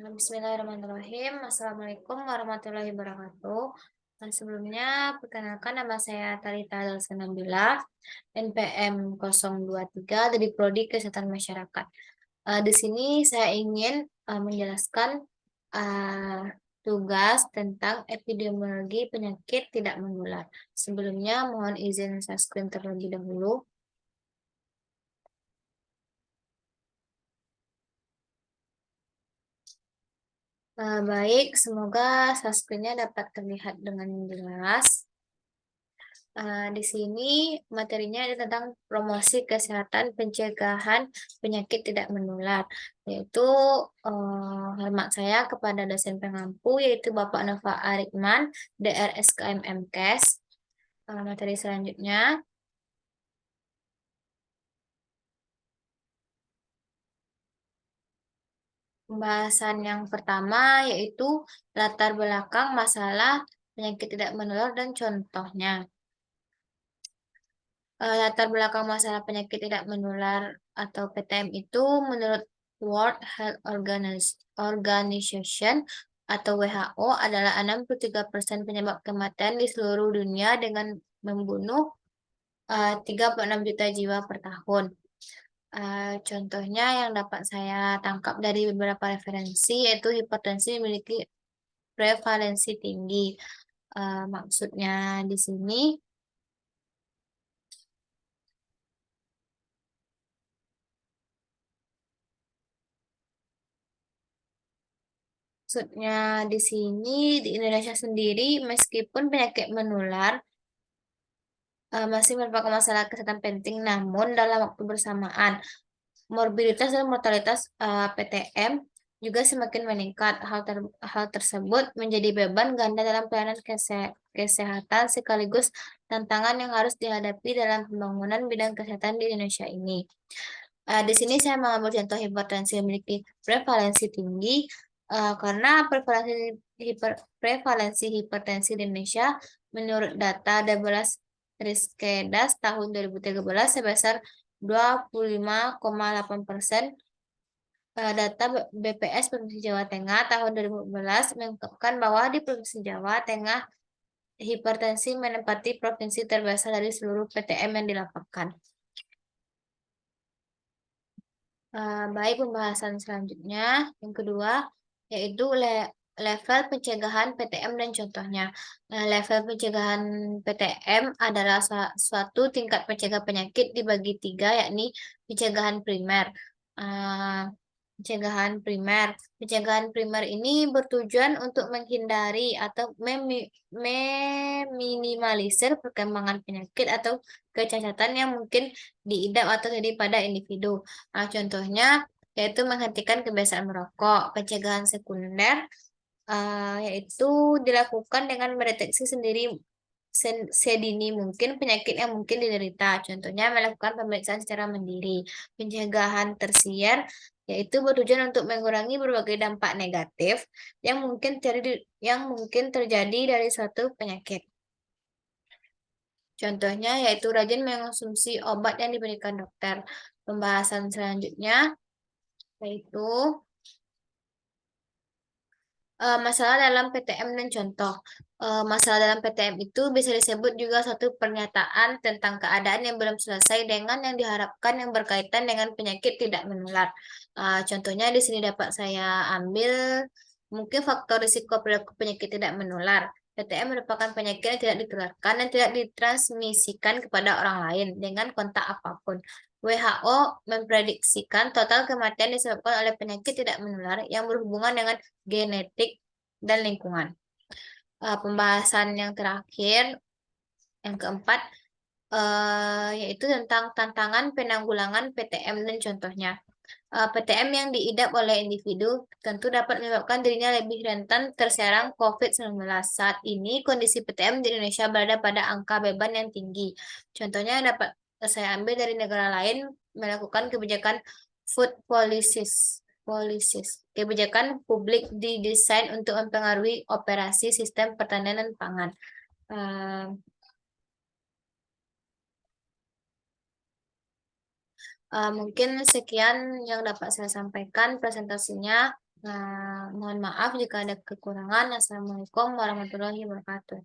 Bismillahirrahmanirrahim. Assalamualaikum warahmatullahi wabarakatuh. Sebelumnya, perkenalkan nama saya Talita Dalsanabila, NPM 023 dari Prodi Kesehatan Masyarakat. Di sini saya ingin menjelaskan uh, tugas tentang epidemiologi penyakit tidak menular. Sebelumnya, mohon izin saya screen terlebih dahulu. Baik, semoga sunscreen-nya dapat terlihat dengan jelas. Di sini materinya ada tentang promosi kesehatan pencegahan penyakit tidak menular, yaitu hormat saya kepada dosen pengampu, yaitu Bapak Nova Arikman, DRSKM MKes. Materi selanjutnya, pembahasan yang pertama yaitu latar belakang masalah penyakit tidak menular dan contohnya. Latar belakang masalah penyakit tidak menular atau PTM itu menurut World Health Organization atau WHO adalah 63% penyebab kematian di seluruh dunia dengan membunuh 36 juta jiwa per tahun. Contohnya yang dapat saya tangkap dari beberapa referensi yaitu hipertensi memiliki prevalensi tinggi. Maksudnya di sini Maksudnya di sini di Indonesia sendiri meskipun penyakit menular masih merupakan masalah kesehatan penting, namun dalam waktu bersamaan morbiditas dan mortalitas PTM juga semakin meningkat. Hal tersebut menjadi beban ganda dalam pelayanan kesehatan sekaligus tantangan yang harus dihadapi dalam pembangunan bidang kesehatan di Indonesia ini. Di sini saya mengambil contoh hipertensi yang memiliki prevalensi tinggi karena prevalensi hipertensi di Indonesia menurut data DBLS Riskedas tahun 2013 sebesar 25,8%. Data BPS Provinsi Jawa Tengah tahun 2014 mengungkapkan bahwa di Provinsi Jawa Tengah hipertensi menempati provinsi terbesar dari seluruh PTM yang dilaporkan. Baik, pembahasan selanjutnya yang kedua yaitu level pencegahan PTM dan contohnya. Level pencegahan PTM adalah suatu tingkat pencegah penyakit dibagi tiga, yakni pencegahan primer. Uh, Pencegahan primer ini bertujuan untuk menghindari atau meminimalisir perkembangan penyakit atau kecacatan yang mungkin diidap atau terjadi pada individu. Contohnya yaitu menghentikan kebiasaan merokok. Pencegahan sekunder yaitu dilakukan dengan mendeteksi sendiri sedini mungkin penyakit yang mungkin diderita. Contohnya melakukan pemeriksaan secara mandiri. Pencegahan tersier yaitu bertujuan untuk mengurangi berbagai dampak negatif yang mungkin terjadi dari suatu penyakit. Contohnya yaitu rajin mengonsumsi obat yang diberikan dokter. Pembahasan selanjutnya yaitu masalah dalam PTM dan contoh. Masalah dalam PTM itu bisa disebut juga suatu pernyataan tentang keadaan yang belum selesai dengan yang diharapkan yang berkaitan dengan penyakit tidak menular. Contohnya di sini dapat saya ambil mungkin faktor risiko perilaku penyakit tidak menular. PTM merupakan penyakit yang tidak ditularkan dan tidak ditransmisikan kepada orang lain dengan kontak apapun. WHO memprediksikan total kematian disebabkan oleh penyakit tidak menular yang berhubungan dengan genetik dan lingkungan. Pembahasan yang terakhir, yang keempat, yaitu tentang tantangan penanggulangan PTM dan contohnya. PTM yang diidap oleh individu tentu dapat menyebabkan dirinya lebih rentan terserang COVID-19. Saat ini kondisi PTM di Indonesia berada pada angka beban yang tinggi. Contohnya dapat saya ambil dari negara lain melakukan kebijakan food policies. Kebijakan publik didesain untuk mempengaruhi operasi sistem pertanian pangan. Mungkin sekian yang dapat saya sampaikan presentasinya. Mohon maaf jika ada kekurangan. Assalamualaikum warahmatullahi wabarakatuh.